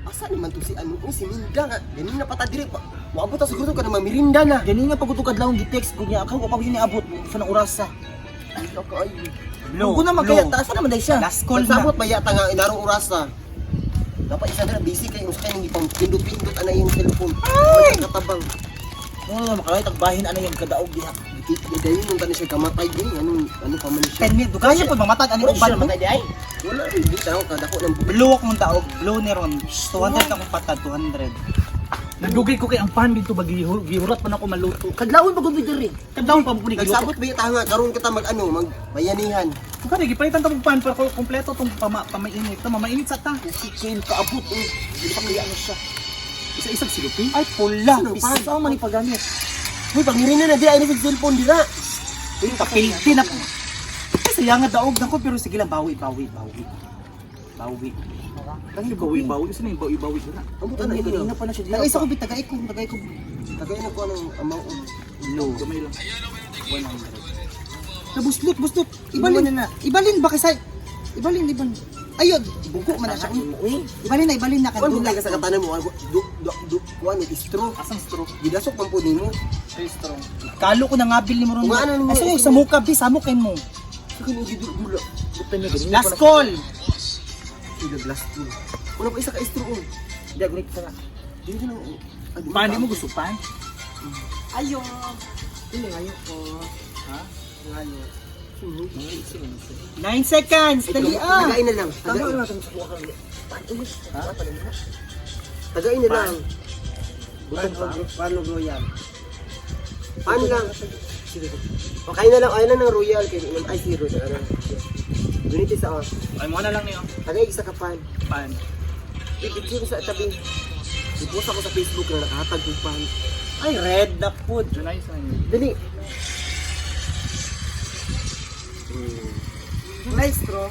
asa naman to si ano si Minda nga. Ganina pa ta dire pa. Moabot ta siguro ka na mamirinda na. Ganina pagutugad lang gi-text ko niya. Ako pa niya abot sa nang orasa. Ay ka ay. Kung na magkaya taas na naman dahil siya. Last call na. Sabot maya ta nga inarong orasa. Dapat isa na busy kay usa kay nang ipang pindot-pindot ana yung cellphone. Ay katabang. Oo, makalay tagbahin ano yung kadaog diha. Dayon nung tani siya kamatay din ano pa man siya. 10 minutes. Kaya po mamatad ani uban mo. Wala hindi tanaw kadako ng Blue akong daog. Blue ni Ron. 200 akong patad. 200. Nagdugay ko kay ang pan dito bagi gihurat man ako maluto. kadlawon pa gud diri. Kadlawon pa mo ni giluto. Nagsabot ba yung tanga karon kita mag bayanihan. Kung kani gipalitan ta og pan para kompleto tong pamainit. Ta mamainit sa ta. Sikil kaabot Hindi pa kaya ano siya. Isa-isang silupi. Ay, pula. Sino? Pisaw man ipagamit. Uy, pangirin na di ay sa cellphone dira. Uy, kapilti na po. Kasi nga daog na ko, pero sige lang, bawi. Bawi. Kani bawi-bawi isa na yung bawi-bawi dira. Amo ta na Kanina pa na siya. Tagay sa ko, tagay ko. Tagay na ko anong amount. Low, gamay lang. 100. Buslot. Ibalin ba kasi? Ibalin. Ayun, buko man na siya. Ibalin na Kuan kadula. ka sa katanan mo, kuan istro. Asang stroke? Gidasok man po nimo. Ay, strong. Kalo ko na nga bil ni mo ron. Kung ano mo- Aso yung sa muka, bis, hamukin mo. Sa kini gidula. Buta niya ganyan. Last call. Ila blast ko. Una pa isa ka istro. Hindi, gunit ka na. Dili na. Pan mo gusto pan? Ayo. Dili ayo ko. Ha? Ngayo. 9 seconds, dali ah. Tagain na lang. Tagain na lang. Tagain na lang. Paano royal? Paano lang? O kain na lang, ayun lang ng royal kay ay zero na lang. Unity sa off. Ay mo na lang niyo. Tagay isa ka pan. Pan. I-video ko sa tabi. I-post ako sa Facebook na nakahatag kong pan. Ay, red na food. Junay sa inyo. Dali. Nice, bro.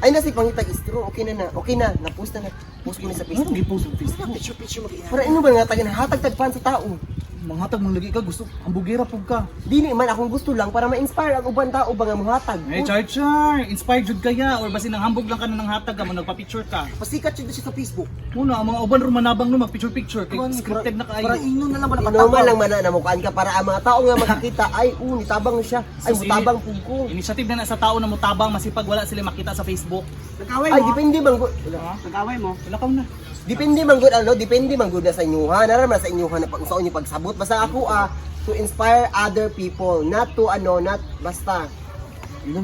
Ay nasi pangitag istro. Okay na. Okay na. Na-post na. Post ko na sa Ano Facebook. gipost ng Facebook? Picture mag-iyan. Para ino ba nga tagan hatag tag pan sa tao. Manghatag mong lagi ka gusto hamburgera pug ka. Dili man akong gusto lang para ma-inspire ang uban tao ba nga mohatag. Eh char, inspired jud kaya or basin nang hambog lang ka na nang hatag ka mo nagpa-picture ka. Pasikat siya siya sa Facebook. Muna ang mga uban ro manabang no mag-picture kay scripted na Para kaayo. ingnon na lang ba Normal lang man na mukaan ka para ang mga tao nga makakita ay nitabang na siya. Ay Sige. mutabang pug ko. Initiative na sa tao na mutabang masipag wala sila makita sa Facebook. Nag-away Ay mo. depende man gud. Ha? Nag-away mo. Wala ka na. Depende man gud depende man gud na sa inyo ha. Nara man sa inyo na pag usaon niyo pagsabot basta ako to inspire other people, not to not basta.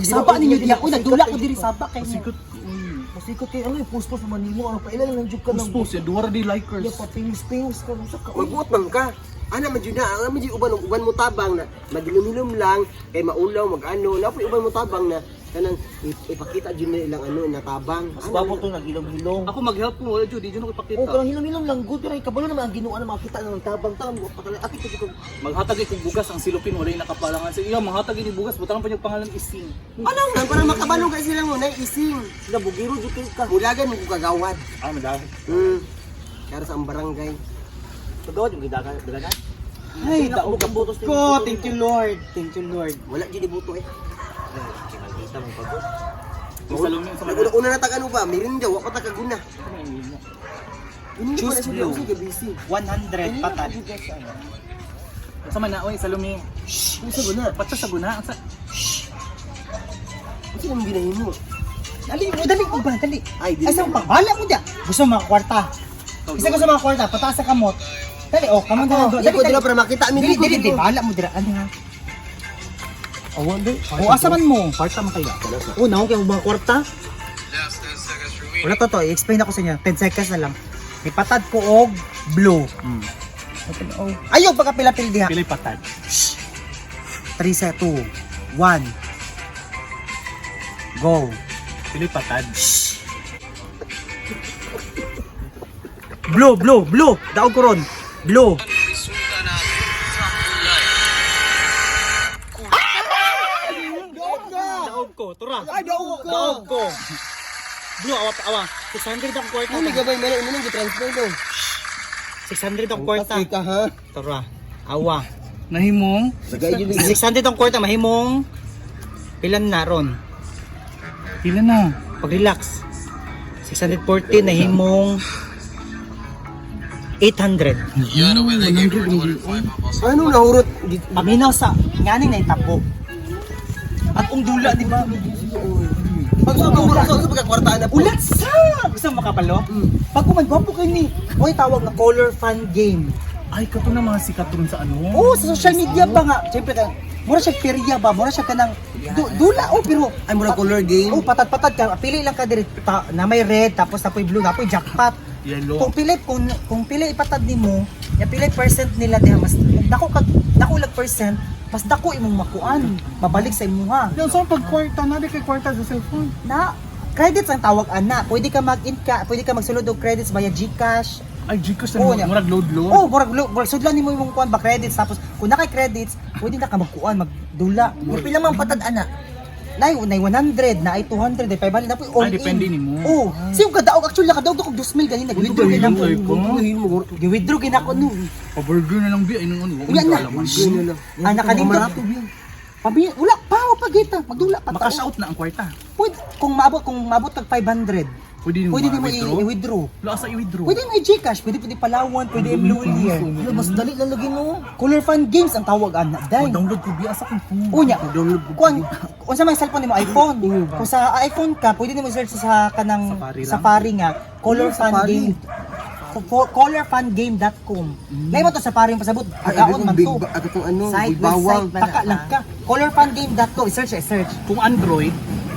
Saba ninyo diya ko nagdula ko diri saba kay mo. Sikot. Masikot kay ano post-post man nimo ano pa ilan lang jud ka nang Post ya duwara di likers. pa famous ka sa ka. Magbuot man ka. Ana man jud na, ang man jud uban mo tabang na magilum-ilum lang kay maulaw mag-ano, na po uban mo tabang na kanang ipakita jud na ilang na tabang. Mas babo to naghilom-hilom. Ako mag-help mo wala jud di jud ako Oh, ipakita. kanang hilom-hilom lang good ray kabalo naman ang ginuan na makita ng tabang patala akit ko. Maghatag ikong bugas ang silupin wala yung nakapalangan sa iya maghatag ini bugas butang pa yung pangalan ising. Ano lang para makabalo ka sila mo na ising. Sila bugiro jud kay ka. Bulagan mo kagawad. Madami. Kaya sa ang barangay. Pagawad yung gidagan. Ay, daog ang butos ko. Thank you Lord. Wala jud ibuto eh. Kinalita mong pagod. Yung salumi sa mga. Una na tag ano ba? Mirinda wa pa tagaguna. Choose blue. Sige busy. 100 patad. Sa man na oy salumi. Usa guna. Patsa sa guna sa Kasi nang ginahimo. Dali ko ba? Dali. Ay, Ay, saan pa? Bahala mo dyan. Gusto mo mga kwarta. Isa ko sa mga kwarta, pataas sa kamot. Dali, oh, kamot na doon. Dili ko dila para makita mi Dili, bahala mo dira. Ano ha? Awan di. O, asa man mo? kwarta man kaya. Oh, naon kayo mga kwarta? Wala to to, i-explain ako sa inyo. 10 seconds na lang. Ipatad ko og blue. Ayaw, pagkapila-pil diha. Pilay patad. 3 set, 2, 1. Go. Pilay patad. Blue. Daog ko ron. Blue. Daog ko, tura. Ay, daog ka. Daog ko. Blue, awa. 600 ang kwarta. Ano gabay man mo gi-transfer do. 600 ang kwarta. Ka ha. Tura. Awa. Nahimong 600 ang kwarta, mahimong. Pilan na ron. pila na. Pag-relax. 640 na himong 800. Ano nahurot? Paminaw sa nganing na itapo. At ang dula, di ba? Pag pagkakwartaan na po. Ulat sa! Gusto mo makapalo? Pag kumagwapo kayo ni, oy tawag na color fan game. Ay, kato na mga sikat ron sa ano. Oo, sa social media pa nga. Siyempre, mura siya perya ba? Mura siya ka ng dula. Oh, pero Ay, mura color game. oh, patad-patad ka. Pili lang ka diri na may red, tapos napoy blue, napoy jackpot. Yellow. Kung pili ipatad nimo, ya pili percent nila diha mas dako lag percent, mas dako imong makuan. Babalik sa imuha. Yan, saan pag kwarta na? Di kay kwarta sa cellphone. Na credits ang tawag ana. Pwede ka pwede ka magsulod og credits via GCash. Ay, Gcash Oo, na niya. murag load. Oh, murag sudlan nimo imong kuan ba credits tapos kung nakay credits, pwede na ka magkuan, magdula. Yung pila man patad ana. Nay 100, na ay 200, ay 500 na po all Ay, depende nimo. Oh, siyo kadaog actually kadaog ko 2,000 ganina. Gi-withdraw gina ko. Gi-withdraw gina ko no. Pa-burger na lang bi. Ay, nung ano. Yan na. Alaman. Ah, nakalingkod. Pabi, wala pa pa kita. Magdula pa Makash out na ang kwarta. Pwede kung maabot tag 500. Pwede Pwede mo mo i-withdraw. i-withdraw. Wala sa i-withdraw. Pwede mo i-Gcash, pwede Palawan, pwede Blue Year. Mas dali lang lagi mo. Color Fun Games ang tawag ana. Dai. Download ko biya sa kong phone. Unya, kung sa mga cellphone nimo iPhone, kung sa iPhone ka, pwede nimo search sa kanang Safari lang? Safari nga, Color Fun Game. Colorfungame.com. Lain mo to sa paring pasabot. Agaon man to. Ako itong ano, Site, bawang. website, taka lang ka. Colorfungame.com, search. Kung Android,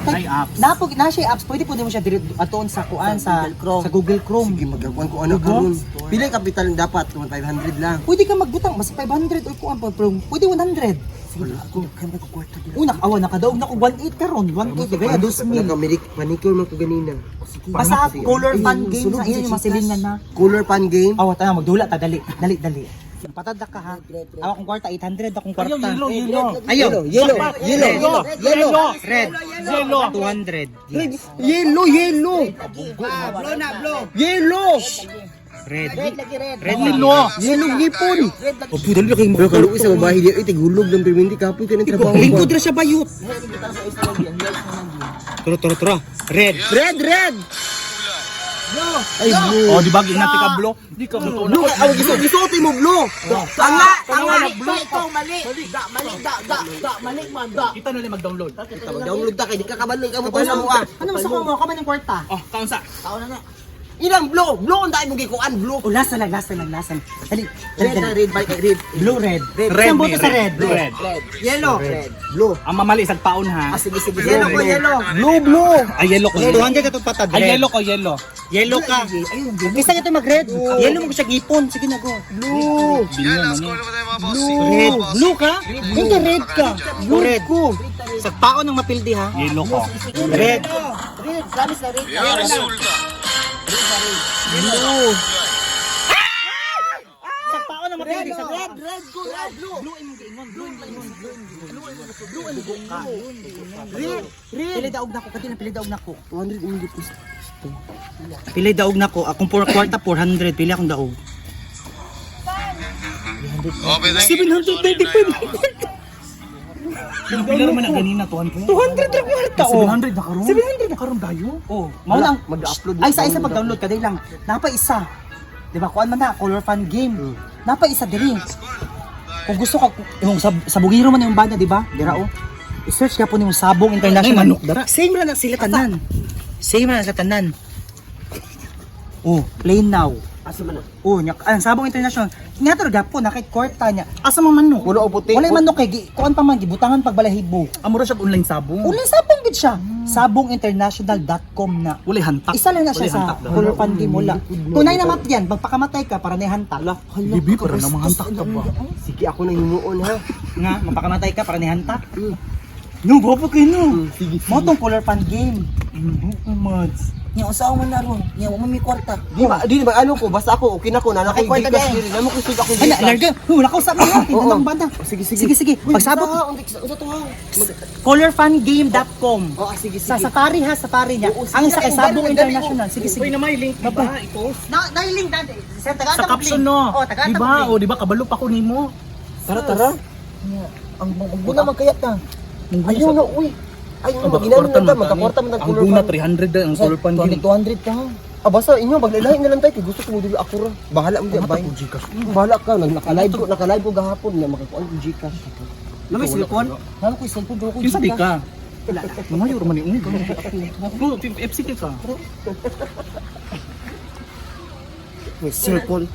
ay apps. Na siya apps, pwede mo siya direct aton sa kuan sa Google Chrome. Sige, magagawan ko ano karon. Pila yung kapital dapat? Kung 500 lang. Pwede ka magbutang mas 500 or kuan pwede 100. Sige, ako kaya ko kwarta dito. Una nakadaog na ko 18 karon, 18 gaya 2,000. Manicure man ko ganina. Basta Color Fun Game sa inyo masilingan na. Color pan game. Awa tayo magdula ta dali. Patad ka ha. Awa kong kwarta 800 akong kwarta. Yellow. Ayo, Yellow. red. 200. Yes. Yellow. Yellow. Red. Yellow gipon. O pudal ka kay makaluwi sa babae di ay tigulog ng perminti kapoy ka ng trabaho. Lingkod ra siya bayot. Tara. Red. Ay, blue. Oh, di ba ginati ka blo? Di ka totoo na. Blue, aw gisuot mo blue. Tanga na ikaw ikaw mali. Mali man da. Kita na lang mag-download. Download ta kay di ka kabalo ka mo sa mo. Ano masama mo ka man ng kwarta? Oh, kaunsa? Ilang blue ang dai mo gikuan blue. O lasa lang. Dali. Red by red. Blue red. Red, Saan boto sa red. red? Red. Yellow. Blue. Ang mamali sa taon ha. Sige. Yellow ko yellow. Blue. Ay, yellow ko. 200 ka to patad. Ay, yellow ko, yellow. Yellow ka. Isa ka to mag-red. Yellow mo ko siya gipon. Sige na go. Blue. Bilyan mo. Red. Blue ka? Hindi red ka. Blue red ko. Sa taon ng mapildi ha. Yellow ko. Red. Blue. Sa taon ng mapildi. Sa red. Red. Pili daog na ko. Katina pili daog na ko. 200 imong gipon. Pili daog na ko. Akong kwarta 400. Pili akong daog. 725. Yung pila naman na ganina, 200. 200 ra kwarta oh. 700 na karon. 700 na karon dayo. Oh, mao lang Mag-upload. Ay sa pag-download kaday lang. Napa isa. 'Di ba? Kuan man na Color Fun Game. Napa isa diri. Kung gusto ka yung sabugiro man yung banda, 'di ba? Dira oh. I-search ka po yung Sabong International. Ay, manok dara. Same ra na sila tanan. Same ra na sa tanan. Oh, play now. Asa man na? Oh, ang Sabong International. Nga to gapo na kay kwarta niya. Asa man manok? Wala o puti. Wala manok kay kuan pa man gibutangan pag balahibo. Amura siya online sabong. Uling sabong gid siya. Sabonginternational.com na. Wala hantak. Isa lang na siya Wala sa hantak daw. Color Fun Game wala. Tunay na mat yan, pagpakamatay ka para nihantak. Bibi para na mahantak ka ba? Sige ako nang himuon ha. Nga, mapakamatay ka para nihantak. No, bobo kayo no. Sige. Mo tong Color Fun Game. Mods. Nya usaw man na ron. Nya mo mi kwarta. Di ba ano ko basta ako okay na ko na Ay, nakay kwarta bigas dahil. diri. Namo ko sud ako Ay, larga. Wala ka usap niya. Oo. Tinang banda. Sige. Sige. Pagsabot Usa to ha. colorfungame.com. Oh, sige. Sa Safari ha, Safari niya. Oo, sige. Ang isa kay Ay, Sabong dali, International. Sige. Uy, na may link ba? I-post. Nailing dati. Sa taga Sa caption no. Oh, taga Di ba? O, di ba kabalo pa ko nimo. Tara. Ang maguna magkayat na. Ayaw na, uy. Ay, Ang ginano na ta, man magkakwarta man ang ang color guna fan. 300 ang color fan gini. 200 ka. Basta inyo maglalay na lang tayo kay gusto ko mo dili ako ra. Bahala mo di bay. Bahala ka, naka-live ko gahapon na makakuan ko Gcash. Lamay cellphone? Nalo ko cellphone do ko. Yung sabi ka. Mayor man ni Bro, FCK ka. May cellphone.